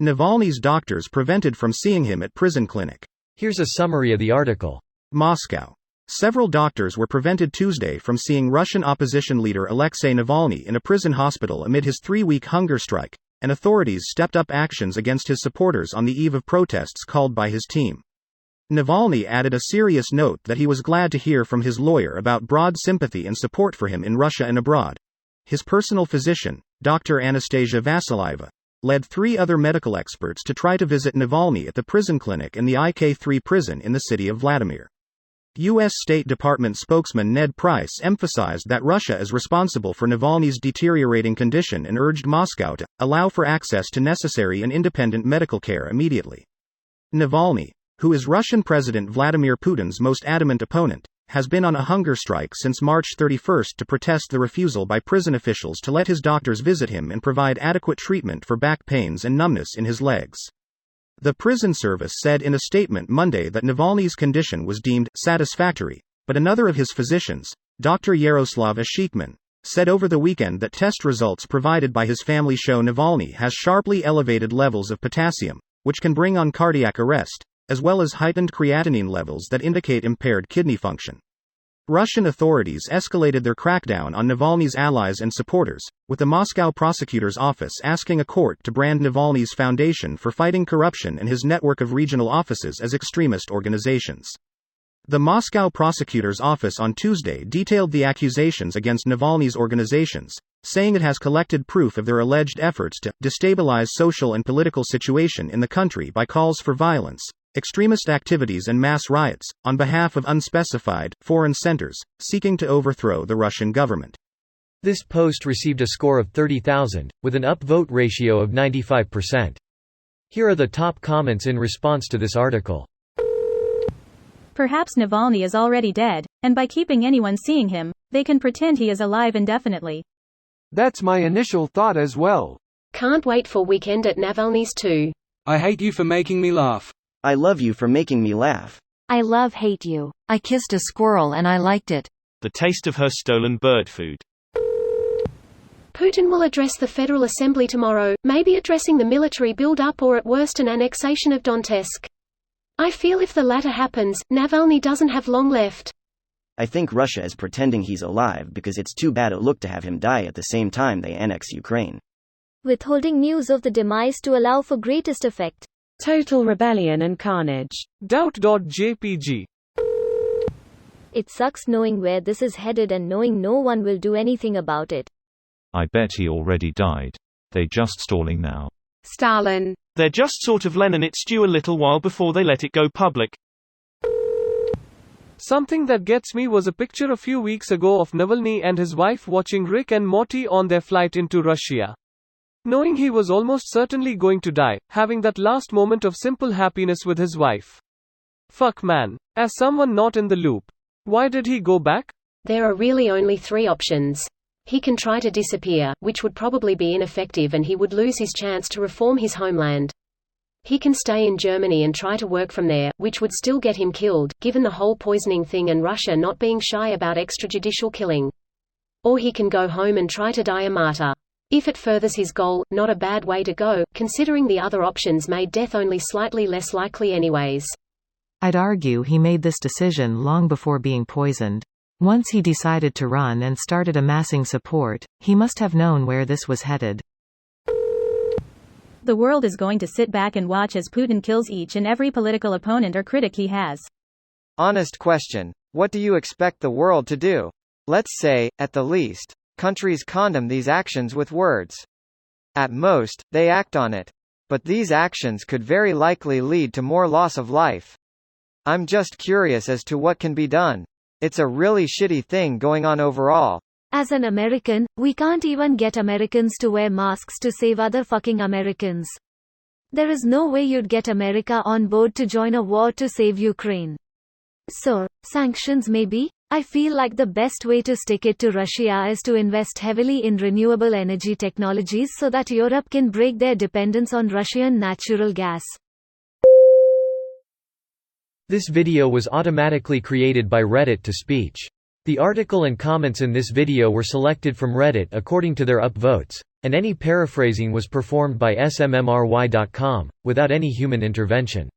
Navalny's doctors prevented from seeing him at prison clinic. Here's a summary of the article. Moscow. Several doctors were prevented Tuesday from seeing Russian opposition leader Alexei Navalny in a prison hospital amid his 3-week hunger strike, and authorities stepped up actions against his supporters on the eve of protests called by his team. Navalny added a serious note that he was glad to hear from his lawyer about broad sympathy and support for him in Russia and abroad. His personal physician, Dr. Anastasia Vassilieva, led 3 other medical experts to try to visit Navalny at the prison clinic in the IK-3 prison in the city of Vladimir. U.S. State Department spokesman Ned Price emphasized that Russia is responsible for Navalny's deteriorating condition and urged Moscow to allow for access to necessary and independent medical care immediately. Navalny, who is Russian President Vladimir Putin's most adamant opponent, has been on a hunger strike since March 31 to protest the refusal by prison officials to let his doctors visit him and provide adequate treatment for back pains and numbness in his legs. The prison service said in a statement Monday that Navalny's condition was deemed satisfactory, but another of his physicians, Dr. Yaroslav Ashikman, said over the weekend that test results provided by his family show Navalny has sharply elevated levels of potassium, which can bring on cardiac arrest, as well as heightened creatinine levels that indicate impaired kidney function. Russian authorities escalated their crackdown on Navalny's allies and supporters, with the Moscow prosecutor's office asking a court to brand Navalny's Foundation for Fighting Corruption and his network of regional offices as extremist organizations. The Moscow prosecutor's office on Tuesday detailed the accusations against Navalny's organizations, saying it has collected proof of their alleged efforts to destabilize social and political situation in the country by calls for violence, extremist activities and mass riots, on behalf of unspecified, foreign centers, seeking to overthrow the Russian government. This post received a score of 30,000, with an upvote ratio of 95%. Here are the top comments in response to this article. Perhaps Navalny is already dead, and by keeping anyone seeing him, they can pretend he is alive indefinitely. That's my initial thought as well. Can't wait for weekend at Navalny's too. I hate you for making me laugh. I love you for making me laugh. I hate you. I kissed a squirrel and I liked it. The taste of her stolen bird food. Putin will address the Federal Assembly tomorrow, maybe addressing the military build-up or at worst an annexation of Donetsk. I feel if the latter happens, Navalny doesn't have long left. I think Russia is pretending he's alive because it's too bad a look to have him die at the same time they annex Ukraine. Withholding news of the demise to allow for greatest effect. Total rebellion and carnage. Doubt.jpg. It sucks knowing where this is headed and knowing no one will do anything about it. I bet he already died. They just stalling now. Stalin. They're just sort of Lenin it stew a little while before they let it go public. Something that gets me was a picture a few weeks ago of Navalny and his wife watching Rick and Morty on their flight into Russia. Knowing he was almost certainly going to die, having that last moment of simple happiness with his wife. Fuck man. As someone not in the loop. Why did he go back? There are really only 3 options. He can try to disappear, which would probably be ineffective and he would lose his chance to reform his homeland. He can stay in Germany and try to work from there, which would still get him killed, given the whole poisoning thing and Russia not being shy about extrajudicial killing. Or he can go home and try to die a martyr. If it furthers his goal, not a bad way to go, considering the other options made death only slightly less likely anyways. I'd argue he made this decision long before being poisoned. Once he decided to run and started amassing support, he must have known where this was headed. The world is going to sit back and watch as Putin kills each and every political opponent or critic he has. Honest question. What do you expect the world to do? Let's say, at the least, countries condemn these actions with words. At most, they act on it. But these actions could very likely lead to more loss of life. I'm just curious as to what can be done. It's a really shitty thing going on overall. As an American, we can't even get Americans to wear masks to save other fucking Americans. There is no way you'd get America on board to join a war to save Ukraine. So, sanctions maybe? I feel like the best way to stick it to Russia is to invest heavily in renewable energy technologies so that Europe can break their dependence on Russian natural gas. This video was automatically created by Reddit to speech. The article and comments in this video were selected from Reddit according to their upvotes. and any paraphrasing was performed by smmry.com, without any human intervention.